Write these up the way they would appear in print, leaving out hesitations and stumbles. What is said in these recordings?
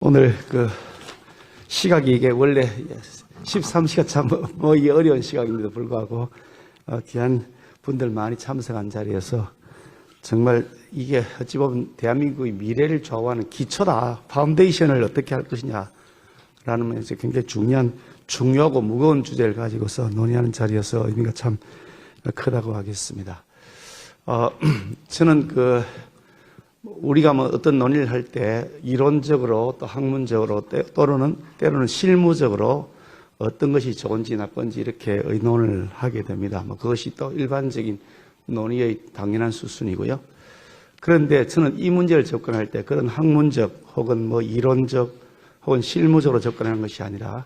오늘 시각이 이게 원래 13시가 참 이게 어려운 시각임에도 불구하고 귀한 분들 많이 참석한 자리에서 정말 이게 어찌 보면 대한민국의 미래를 좌우하는 기초다, 파운데이션을 어떻게 할 것이냐라는 면에서 굉장히 중요하고 무거운 주제를 가지고서 논의하는 자리여서 의미가 참 크다고 하겠습니다. 저는 우리가 어떤 논의를 할 때 이론적으로 또 학문적으로 때로는 실무적으로 어떤 것이 좋은지 나쁜지 이렇게 의논을 하게 됩니다. 그것이 또 일반적인 논의의 당연한 수순이고요. 그런데 저는 이 문제를 접근할 때 그런 학문적 혹은 이론적 혹은 실무적으로 접근하는 것이 아니라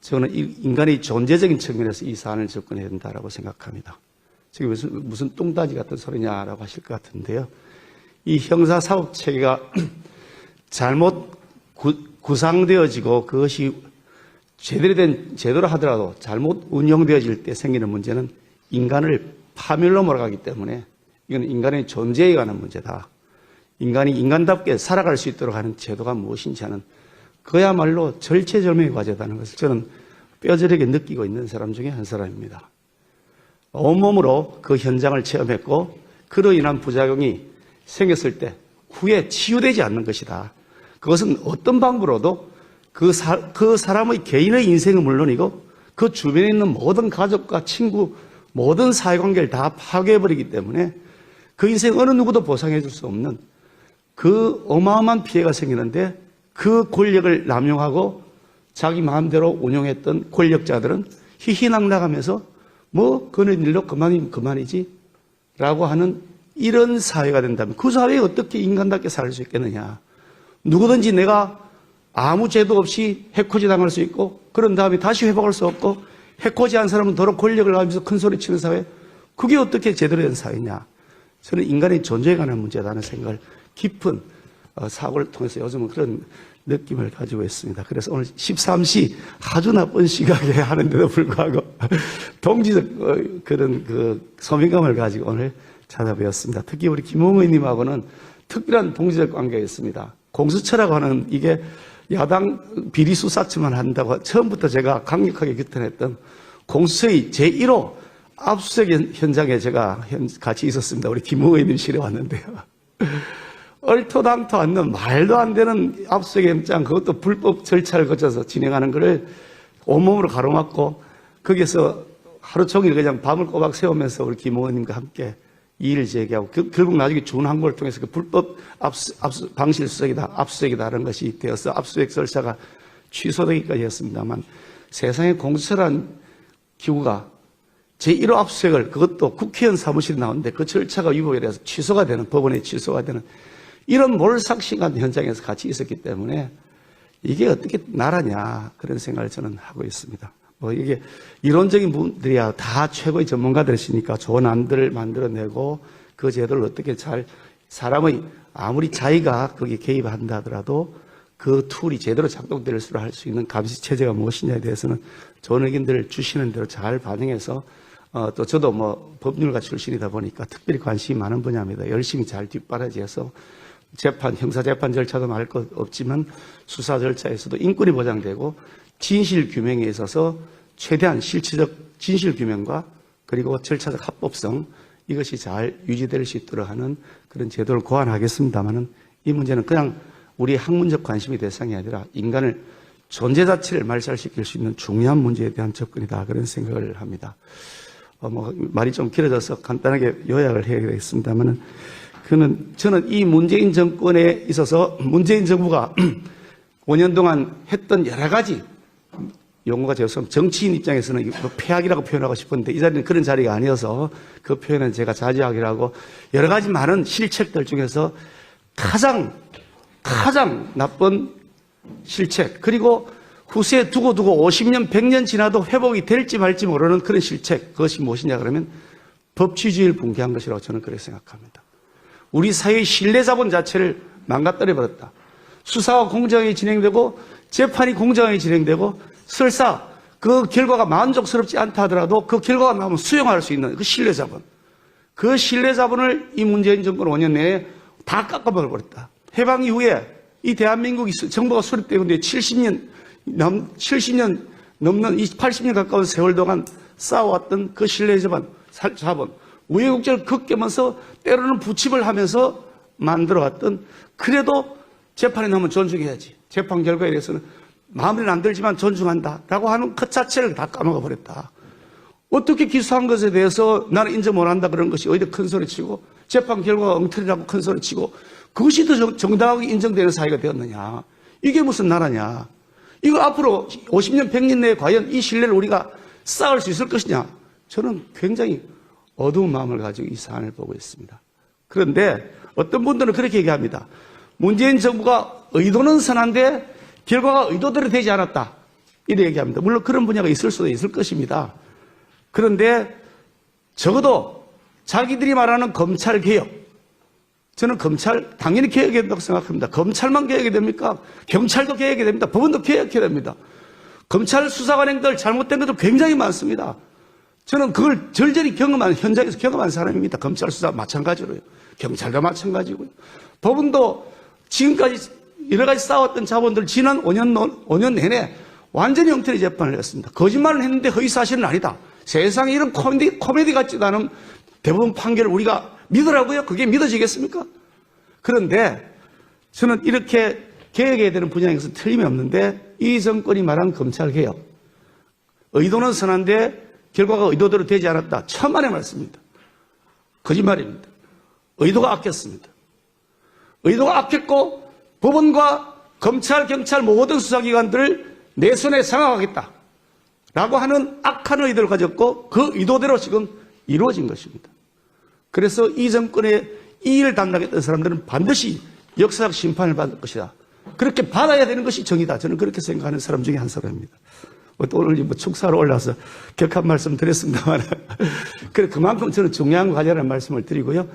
저는 인간의 존재적인 측면에서 이 사안을 접근해야 된다고 생각합니다. 지금 무슨 뚱따지 같은 소리냐라고 하실 것 같은데요. 이 형사사법 체계가 잘못 구상되어지고 그것이 제대로 하더라도 잘못 운영되어질 때 생기는 문제는 인간을 파멸로 몰아가기 때문에 이건 인간의 존재에 관한 문제다. 인간이 인간답게 살아갈 수 있도록 하는 제도가 무엇인지 하는 그야말로 절체절명의 과제다는 것을 저는 뼈저리게 느끼고 있는 사람 중에 한 사람입니다. 온몸으로 그 현장을 체험했고 그로 인한 부작용이 생겼을 때 후에 치유되지 않는 것이다. 그것은 어떤 방법으로도 그 사람의 개인의 인생은 물론이고 그 주변에 있는 모든 가족과 친구 모든 사회관계를 다 파괴해버리기 때문에 그 인생 어느 누구도 보상해 줄 수 없는 그 어마어마한 피해가 생기는데 그 권력을 남용하고 자기 마음대로 운용했던 권력자들은 희희낙낙하면서 그런 일로 그만이면 그만이지 라고 하는 이런 사회가 된다면 그 사회에 어떻게 인간답게 살 수 있겠느냐. 누구든지 내가 아무 죄도 없이 해코지 당할 수 있고 그런 다음에 다시 회복할 수 없고 해코지한 사람은 더러 권력을 가지면서 큰 소리 치는 사회, 그게 어떻게 제대로 된 사회냐. 저는 인간의 존재에 관한 문제라는 생각을 깊은 사고를 통해서 요즘은 그런 느낌을 가지고 있습니다. 그래서 오늘 13시 아주 나쁜 시각에 하는데도 불구하고 동지적 그런 소민감을 가지고 오늘 찾아뵈었습니다. 특히 우리 김홍 의원님하고는 특별한 동지적 관계가 있습니다. 공수처라고 하는 이게 야당 비리 수사처만 한다고 처음부터 제가 강력하게 규탄했던 공수처의 제1호 압수수색 현장에 제가 같이 있었습니다. 우리 김홍 의원님실에 왔는데요. 얼토당토 않는 말도 안 되는 압수수색 영장, 그것도 불법 절차를 거쳐서 진행하는 것을 온몸으로 가로막고 거기서 하루 종일 그냥 밤을 꼬박 새우면서 우리 김 의원님과 함께 이의를 제기하고 결국 나중에 준항고를 통해서 불법 방실 수색이다, 압수수색이다라는 것이 되어서 압수수색 절차가 취소되기까지 했습니다만 세상에 공수처란 기구가 제1호 압수수색을 그것도 국회의원 사무실에 나오는데 그 절차가 위법이 돼서 취소가 되는, 법원에 취소가 되는 이런 몰삭심한 현장에서 같이 있었기 때문에 이게 어떻게 나라냐 그런 생각을 저는 하고 있습니다. 이게 이론적인 분들이야 다 최고의 전문가들이시니까 좋은 안들을 만들어내고 그 제도를 어떻게 사람의 아무리 자기가 거기에 개입한다 하더라도 그 툴이 제대로 작동될 수 할 수 있는 감시 체제가 무엇이냐에 대해서는 좋은 의견들을 주시는 대로 잘 반영해서 또 저도 법률가 출신이다 보니까 특별히 관심이 많은 분야입니다. 열심히 잘 뒷바라지해서 형사재판 절차도 말할 것 없지만 수사 절차에서도 인권이 보장되고 진실 규명에 있어서 최대한 실체적 진실 규명과 그리고 절차적 합법성 이것이 잘 유지될 수 있도록 하는 그런 제도를 고안하겠습니다만은 이 문제는 그냥 우리 학문적 관심의 대상이 아니라 인간을 존재 자체를 말살시킬 수 있는 중요한 문제에 대한 접근이다 그런 생각을 합니다. 말이 좀 길어져서 간단하게 요약을 해야 되겠습니다만은 저는 이 문재인 정권에 있어서 문재인 정부가 5년 동안 했던 여러 가지 용어가 죄송하면 정치인 입장에서는 폐악이라고 표현하고 싶은데 이 자리는 그런 자리가 아니어서 그 표현은 제가 자제하기로 하고 여러 가지 많은 실책들 중에서 가장 나쁜 실책 그리고 후세에 두고 50년 100년 지나도 회복이 될지 말지 모르는 그런 실책 그것이 무엇이냐 그러면 법치주의를 붕괴한 것이라고 저는 그렇게 생각합니다. 우리 사회의 신뢰자본 자체를 망가뜨려버렸다. 수사가 공정하게 진행되고 재판이 공정하게 진행되고 설사 그 결과가 만족스럽지 않다 하더라도 그 결과가 나오면 수용할 수 있는 그 신뢰자본. 그 신뢰자본을 이 문재인 정권 5년 내에 다 깎아버렸다. 해방 이후에 이 대한민국이 정부가 수립되고 70년 넘는 80년 가까운 세월 동안 쌓아왔던 그 신뢰 자본, 우여곡절을 겪으면서 때로는 부침을 하면서 만들어왔던, 그래도 재판에 나오면 존중해야지, 재판 결과에 대해서는 마음에는 안 들지만 존중한다라고 하는 그 자체를 다 까먹어 버렸다. 어떻게 기소한 것에 대해서 나는 인정 못한다 그런 것이 어디다 큰 소리치고 재판 결과가 엉터리라고 큰 소리치고 그것이 더 정당하게 인정되는 사회가 되었느냐. 이게 무슨 나라냐. 이거 앞으로 50년, 100년 내에 과연 이 신뢰를 우리가 쌓을 수 있을 것이냐. 저는 굉장히 어두운 마음을 가지고 이 사안을 보고 있습니다. 그런데 어떤 분들은 그렇게 얘기합니다. 문재인 정부가 의도는 선한데 결과가 의도대로 되지 않았다. 이렇게 얘기합니다. 물론 그런 분야가 있을 수도 있을 것입니다. 그런데 적어도 자기들이 말하는 검찰개혁, 저는 검찰 당연히 개혁해야 된다고 생각합니다. 검찰만 개혁이 됩니까? 경찰도 개혁이 됩니다. 법원도 개혁해야 됩니다. 검찰 수사관행들 잘못된 것도 굉장히 많습니다. 저는 그걸 절절히 경험한, 현장에서 경험한 사람입니다. 검찰 수사 마찬가지로요. 경찰도 마찬가지고요. 법원도 지금까지 여러 가지 쌓아왔던 자본들 지난 5년 내내 완전히 엉터리 재판을 했습니다. 거짓말을 했는데 허위사실은 아니다. 세상에 이런 코미디 같지도 않은 대부분 판결을 우리가 믿으라고요? 그게 믿어지겠습니까? 그런데 저는 이렇게 개혁해야 되는 분야에서 틀림이 없는데 이 정권이 말한 검찰개혁, 의도는 선한데 결과가 의도대로 되지 않았다. 천만의 말씀입니다. 거짓말입니다. 의도가 악했습니다. 의도가 악했고 법원과 검찰, 경찰 모든 수사기관들을 내 손에 장악하겠다 라고 하는 악한 의도를 가졌고 그 의도대로 지금 이루어진 것입니다. 그래서 이 정권의 이 일을 담당했던 사람들은 반드시 역사적 심판을 받을 것이다. 그렇게 받아야 되는 것이 정의다. 저는 그렇게 생각하는 사람 중에 한 사람입니다. 또 오늘 축사로 올라와서 격한 말씀 드렸습니다만 그만큼 저는 중요한 과제라는 말씀을 드리고요.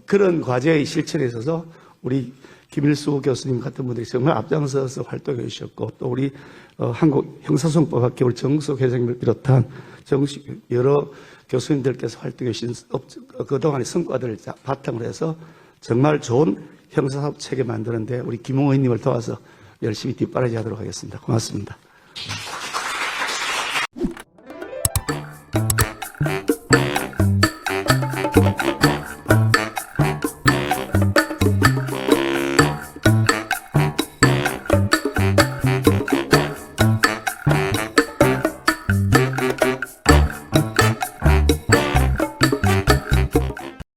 그런 과제의 실천에 있어서 우리 김일수 교수님 같은 분들이 정말 앞장서서 활동해 주셨고 또 우리 한국 형사소송법학회 우리 정숙 회장님을 비롯한 여러 교수님들께서 활동해 주신 그동안의 성과들을 바탕으로 해서 정말 좋은 형사사법 체계 만드는데 우리 김홍 의원님을 도와서 열심히 뒷바라지 하도록 하겠습니다. 고맙습니다.